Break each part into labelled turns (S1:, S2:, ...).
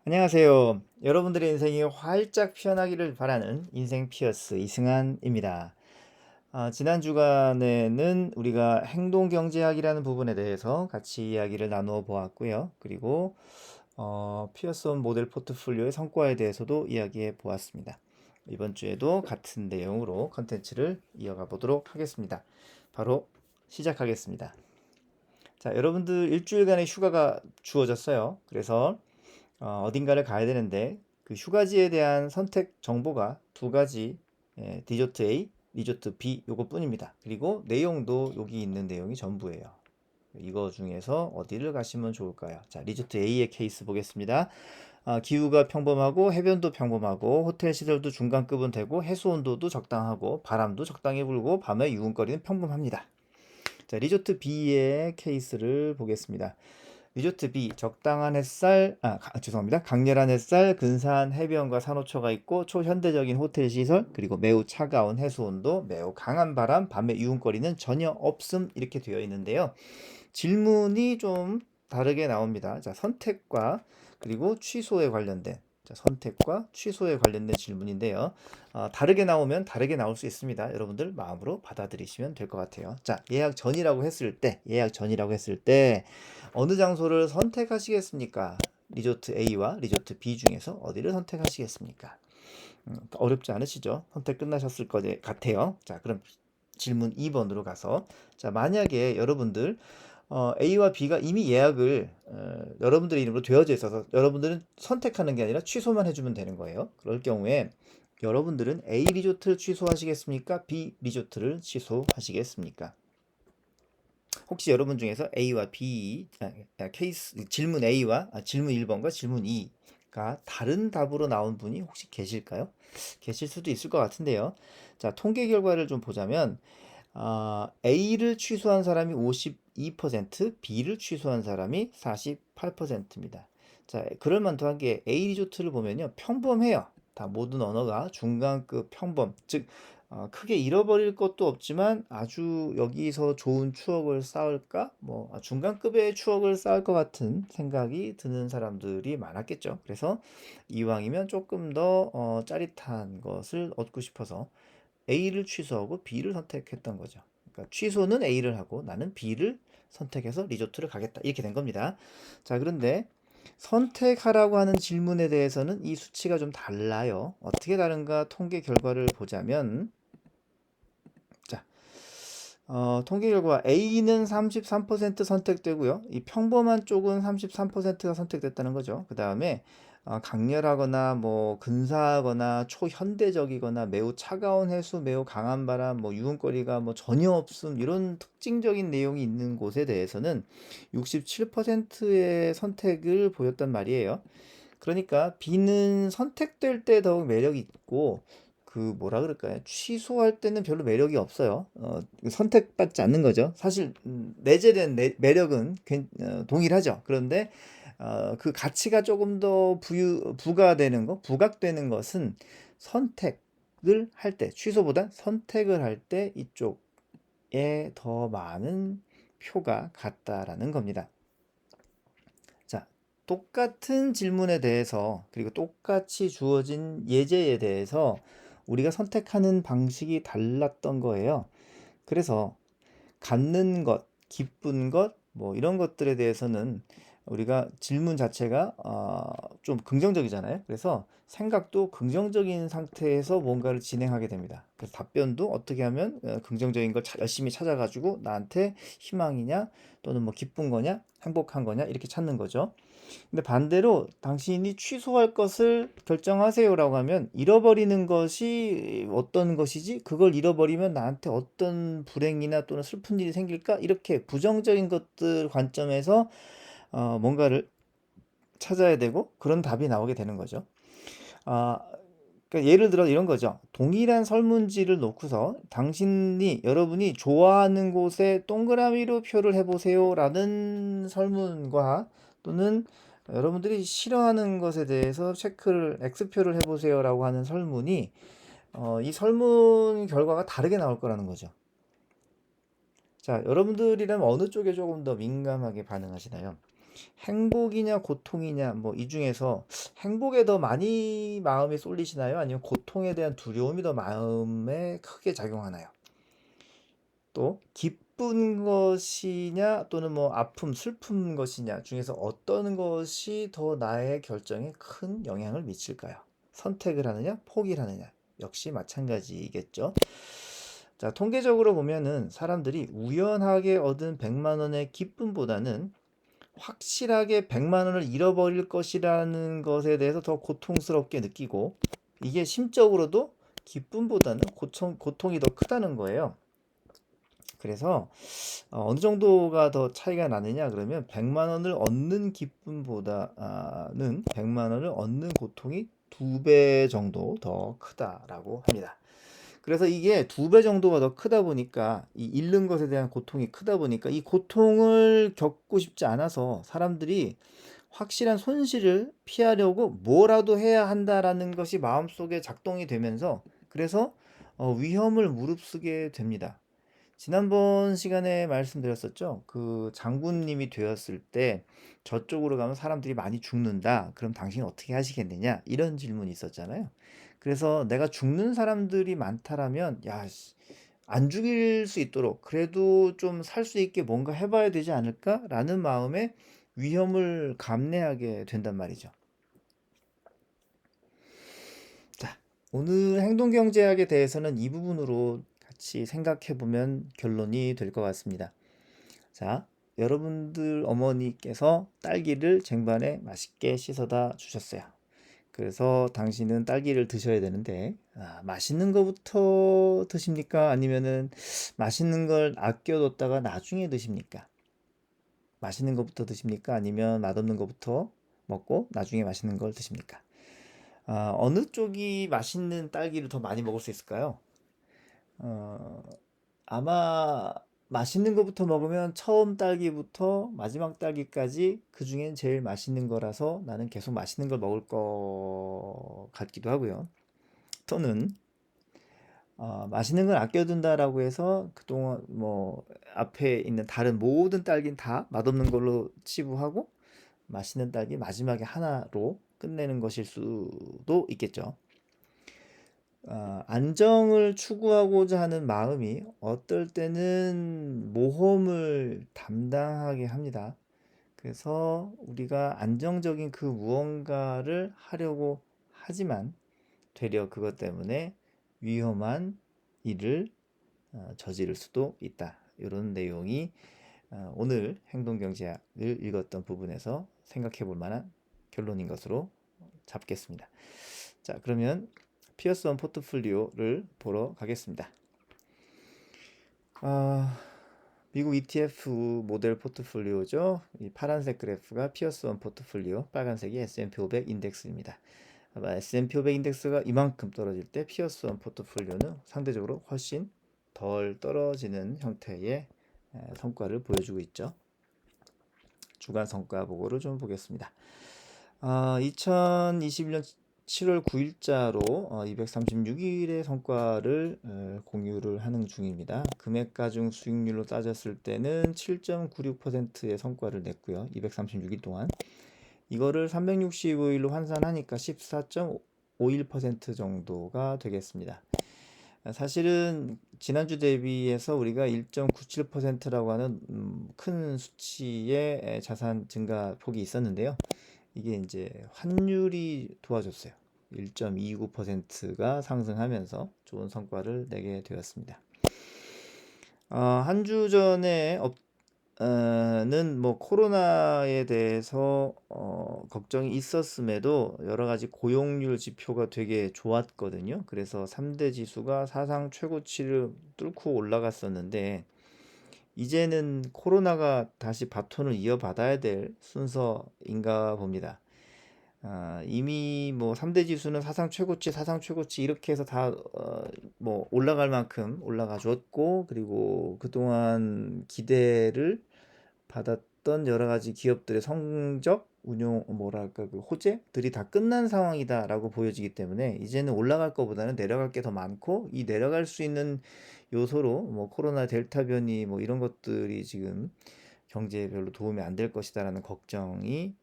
S1: 안녕하세요. 여러분들의 인생이 활짝 피어나기를 바라는 인생 피어스 이승환입니다. 지난 주간에는 우리가 행동경제학이라는 부분에 대해서 같이 이야기를 나누어 보았고요. 그리고 피어슨 모델 포트폴리오의 성과에 대해서도 이야기해 보았습니다. 이번 주에도 같은 내용으로 컨텐츠를 이어가 보도록 하겠습니다. 바로 시작하겠습니다. 자, 여러분들 일주일간의 휴가가 주어졌어요. 그래서 어딘가를 가야 되는데 그 휴가지에 대한 선택 정보가 두 가지, 디저트 A, 리조트 B 요것뿐입니다. 그리고 내용도 여기 있는 내용이 전부예요. 이거 중에서 어디를 가시면 좋을까요? 자, 리조트 A의 케이스 보겠습니다. 기후가 평범하고 해변도 평범하고 호텔 시설도 중간급은 되고 해수 온도도 적당하고 바람도 적당히 불고 밤의 유흥거리는 평범합니다. 자, 리조트 B의 케이스를 보겠습니다. 리조트 B 적당한 햇살 죄송합니다. 강렬한 햇살, 근사한 해변과 산호초가 있고 초현대적인 호텔 시설, 그리고 매우 차가운 해수 온도, 매우 강한 바람, 밤에 유흥거리는 전혀 없음 이렇게 되어 있는데요. 질문이 좀 다르게 나옵니다. 자, 선택과 그리고 취소에 관련된 선택과 취소에 관련된 질문인데요. 다르게 나오면 다르게 나올 수 있습니다. 여러분들 마음으로 받아들이시면 될 것 같아요. 자, 예약 전이라고 했을 때 어느 장소를 선택하시겠습니까? 리조트 A와 리조트 B 중에서 어디를 선택하시겠습니까? 어렵지 않으시죠? 선택 끝나셨을 것 같아요. 자, 그럼 질문 2번으로 가서 자, 만약에 여러분들 A와 B가 이미 예약을 여러분들의 이름으로 되어져 있어서 여러분들은 선택하는 게 아니라 취소만 해주면 되는 거예요. 그럴 경우에 여러분들은 A 리조트를 취소하시겠습니까? B 리조트를 취소하시겠습니까? 혹시 여러분 중에서 A와 B 케이스 질문 A와 질문 1번과 질문 2가 다른 답으로 나온 분이 혹시 계실까요? 계실 수도 있을 것 같은데요. 자, 통계 결과를 좀 보자면 A를 취소한 사람이 52%, B를 취소한 사람이 48%입니다. 자, 그럴만한 게 A 리조트를 보면요, 평범해요. 다 모든 언어가 중간급 평범, 즉 크게 잃어버릴 것도 없지만 아주 여기서 좋은 추억을 쌓을까? 뭐 중간급의 추억을 쌓을 것 같은 생각이 드는 사람들이 많았겠죠. 그래서 이왕이면 조금 더 짜릿한 것을 얻고 싶어서 A를 취소하고 B를 선택했던 거죠. 그러니까 취소는 A를 하고 나는 B를 선택해서 리조트를 가겠다. 이렇게 된 겁니다. 자, 그런데 선택하라고 하는 질문에 대해서는 이 수치가 좀 달라요. 어떻게 다른가 통계 결과를 보자면 자, 통계 결과 A는 33% 선택되고요. 이 평범한 쪽은 33%가 선택됐다는 거죠. 그 다음에 강렬하거나 뭐 근사하거나 초현대적이거나 매우 차가운 해수, 매우 강한 바람, 뭐 유흥거리가 뭐 전혀 없음 이런 특징적인 내용이 있는 곳에 대해서는 67%의 선택을 보였단 말이에요. 그러니까 B는 선택될 때 더욱 매력이 있고 그 뭐라 그럴까요? 취소할 때는 별로 매력이 없어요. 선택받지 않는 거죠. 사실 내재된 매력은 동일하죠. 그런데 그 가치가 조금 더 부가되는 거, 부각되는 것은 선택을 할 때, 취소보다 선택을 할 때 이쪽에 더 많은 표가 갔다라는 겁니다. 자, 똑같은 질문에 대해서 그리고 똑같이 주어진 예제에 대해서 우리가 선택하는 방식이 달랐던 거예요. 그래서 갖는 것, 기쁜 것, 뭐 이런 것들에 대해서는 우리가 질문 자체가 좀 긍정적이잖아요. 그래서 생각도 긍정적인 상태에서 뭔가를 진행하게 됩니다. 그래서 답변도 어떻게 하면 긍정적인 걸 열심히 찾아가지고 나한테 희망이냐 또는 뭐 기쁜 거냐 행복한 거냐 이렇게 찾는 거죠. 근데 반대로 당신이 취소할 것을 결정하세요라고 하면 잃어버리는 것이 어떤 것이지? 그걸 잃어버리면 나한테 어떤 불행이나 또는 슬픈 일이 생길까? 이렇게 부정적인 것들 관점에서 뭔가를 찾아야 되고 그런 답이 나오게 되는 거죠. 아, 그러니까 예를 들어 이런 거죠. 동일한 설문지를 놓고서 여러분이 좋아하는 곳에 동그라미로 표를 해보세요라는 설문과 또는 여러분들이 싫어하는 것에 대해서 X표를 해보세요라고 하는 설문이 이 설문 결과가 다르게 나올 거라는 거죠. 자, 여러분들이라면 어느 쪽에 조금 더 민감하게 반응하시나요? 행복이냐 고통이냐 뭐 이 중에서 행복에 더 많이 마음이 쏠리시나요? 아니면 고통에 대한 두려움이 더 마음에 크게 작용하나요? 또 기쁜 것이냐 또는 뭐 아픔, 슬픈 것이냐 중에서 어떤 것이 더 나의 결정에 큰 영향을 미칠까요? 선택을 하느냐, 포기를 하느냐. 역시 마찬가지겠죠. 자, 통계적으로 보면은 사람들이 우연하게 얻은 100만 원의 기쁨보다는 확실하게 100만 원을 잃어버릴 것이라는 것에 대해서 더 고통스럽게 느끼고 이게 심적으로도 기쁨보다는 고통이 더 크다는 거예요. 그래서 어느 정도가 더 차이가 나느냐 그러면 100만 원을 얻는 기쁨보다는 100만 원을 얻는 고통이 2배 정도 더 크다라고 합니다. 그래서 이게 2배 정도가 더 크다 보니까 이 잃는 것에 대한 고통이 크다 보니까 이 고통을 겪고 싶지 않아서 사람들이 확실한 손실을 피하려고 뭐라도 해야 한다라는 것이 마음속에 작동이 되면서 그래서 위험을 무릅쓰게 됩니다. 지난번 시간에 말씀드렸었죠. 그 장군님이 되었을 때 저쪽으로 가면 사람들이 많이 죽는다. 그럼 당신 어떻게 하시겠느냐? 이런 질문이 있었잖아요. 그래서 내가 죽는 사람들이 많다라면 야, 안 죽일 수 있도록 그래도 좀 살 수 있게 뭔가 해봐야 되지 않을까라는 마음에 위험을 감내하게 된단 말이죠. 자, 오늘 행동경제학에 대해서는 이 부분으로 같이 생각해 보면 결론이 될 것 같습니다. 자, 여러분들 어머니께서 딸기를 쟁반에 맛있게 씻어다 주셨어요. 그래서 당신은 딸기를 드셔야 되는데, 맛있는 거부터 드십니까? 아니면은 맛있는 걸 아껴뒀다가 나중에 드십니까? 맛있는 것부터 드십니까? 아니면 맛없는 것부터 먹고 나중에 맛있는 걸 드십니까? 어느 쪽이 맛있는 딸기를 더 많이 먹을 수 있을까요? 어, 아마 맛있는 것부터 먹으면 처음 딸기부터 마지막 딸기까지 그 중엔 제일 맛있는 거라서 나는 계속 맛있는 걸 먹을 것 같기도 하고요. 또는 맛있는 걸 아껴둔다라고 해서 그동안 뭐 앞에 있는 다른 모든 딸기는 다 맛없는 걸로 치부하고 맛있는 딸기 마지막에 하나로 끝내는 것일 수도 있겠죠. 안정을 추구하고자 하는 마음이 어떨 때는 모험을 담당하게 합니다. 그래서 우리가 안정적인 그 무언가를 하려고 하지만 되려 그것 때문에 위험한 일을 저지를 수도 있다. 이런 내용이 오늘 행동경제학을 읽었던 부분에서 생각해 볼 만한 결론인 것으로 잡겠습니다. 자, 그러면 피어스원 포트폴리오를 보러 가겠습니다. 미국 ETF 모델 포트폴리오죠. 이 파란색 그래프가 피어스원 포트폴리오, 빨간색이 S&P 500 인덱스입니다. S&P 500 인덱스가 이만큼 떨어질 때 피어스원 포트폴리오는 상대적으로 훨씬 덜 떨어지는 형태의 성과를 보여주고 있죠. 주간 성과 보고를 좀 보겠습니다. 2021년 7월 9일자로 236일의 성과를 공유를 하는 중입니다. 금액가 중 수익률로 따졌을 때는 7.96%의 성과를 냈고요. 236일 동안. 이거를 365일로 환산하니까 14.51% 정도가 되겠습니다. 사실은 지난주 대비해서 우리가 1.97%라고 하는 큰 수치의 자산 증가 폭이 있었는데요. 이게 이제 환율이 도와줬어요. 1.29%가 상승하면서 좋은 성과를 내게 되었습니다. 한 주 전에 는 뭐 코로나에 대해서 걱정이 있었음에도 여러 가지 고용률 지표가 되게 좋았거든요. 그래서 3대 지수가 사상 최고치를 뚫고 올라갔었는데 이제는 코로나가 다시 바톤을 이어받아야 될 순서인가 봅니다. 이미 뭐 3대 지수는 사상 최고치 이렇게 해서 다 뭐 올라갈 만큼 올라가 줬고 그리고 그동안 기대를 받았던 여러 가지 기업들의 성적, 운용, 뭐랄까, 그 호재들이 다 끝난 상황이다라고 보여지기 때문에 이제는 올라갈 것보다는 내려갈 게 더 많고 이 내려갈 수 있는 요소로 뭐 코로나 델타 변이 뭐 이런 것들이 지금 경제에 별로 도움이 안 될 것이다라는 걱정이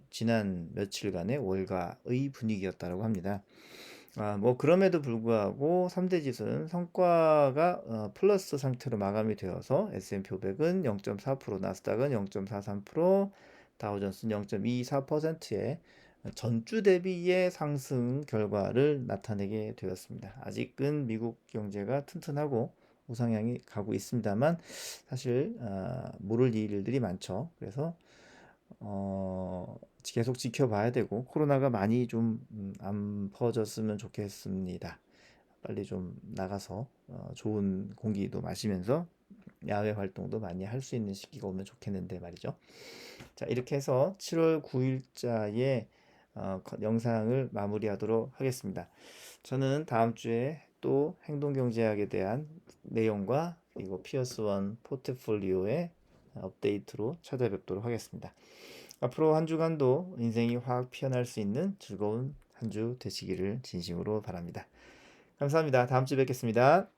S1: 지난 며칠간의 월가의 분위기였다고 합니다. 뭐 그럼에도 불구하고 3대 지수는 성과가 플러스 상태로 마감이 되어서 S&P 500은 0.4%, 나스닥은 0.43%, 다우존스는 0.24%의 전주 대비의 상승 결과를 나타내게 되었습니다. 아직은 미국 경제가 튼튼하고 우상향이 가고 있습니다만 사실 모를 일들이 많죠. 그래서 계속 지켜봐야 되고 코로나가 많이 좀 안 퍼졌으면 좋겠습니다. 빨리 좀 나가서 좋은 공기도 마시면서 야외 활동도 많이 할 수 있는 시기가 오면 좋겠는데 말이죠. 자, 이렇게 해서 7월 9일자의 영상을 마무리하도록 하겠습니다. 저는 다음 주에 또 행동경제학에 대한 내용과 그리고 피어스원 포트폴리오의 업데이트로 찾아뵙도록 하겠습니다. 앞으로 한 주간도 인생이 확 피어날 수 있는 즐거운 한 주 되시기를 진심으로 바랍니다. 감사합니다. 다음 주에 뵙겠습니다.